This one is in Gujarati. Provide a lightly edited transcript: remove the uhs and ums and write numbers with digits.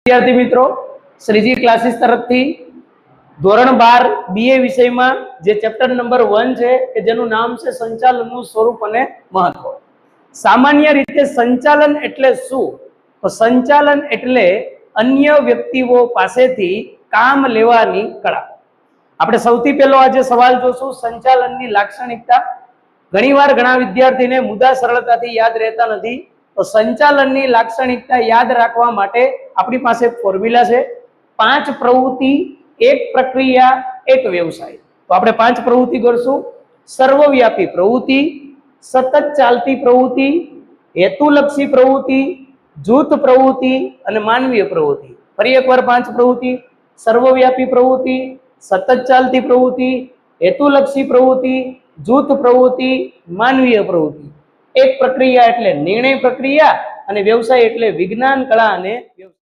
विद्यार्थी मित्रों श्रीजी क्लासेस तरफथी ધોરણ 12 बीए વિષયમાં જે ચેપ્ટર નંબર 1 છે કે જેનું નામ છે સંચાલનનું સ્વરૂપ અને મહત્વ। સામાન્ય રીતે સંચાલન એટલે શું? તો સંચાલન એટલે અન્ય વ્યક્તિઓ પાસેથી કામ લેવાની કળા। આપણે સૌથી પહેલો આજે સવાલ જોશું સંચાલનની લાક્ષણિકતા। ઘણીવાર ઘણા વિદ્યાર્થીને મુદ્દા સરળતાથી યાદ રહેતા નથી, તો સંચાલનની લાક્ષણિકતા યાદ રાખવા માટે આપણી પાસે એક ફોર્મ્યુલા છે, 5 પ્રવૃત્તિ एक प्रक्रिया एक व्यवसाय। तो આપણે 5 प्रवृत्ति करશું। सर्वव्यापी प्रवृत्ति, सतत चालती प्रवृत्ति, हेतुलक्षी प्रवृत्ति, जूथ प्रवृत्ति અને માનવીય प्रवृत्ति। ફરી એકવાર 5 प्रवृत्ति, सर्वव्यापी प्रवृत्ति, सतत चालती प्रवृत्ति, हेतुलक्षी प्रवृत्ति, जूथ प्रवृत्ति, मानवीय प्रवृत्ति। एक प्रक्रिया એટલે નિર્ણય પ્રક્રિયા અને વ્યવસાય એટલે વિજ્ઞાન, કળા અને વ્યવસાય।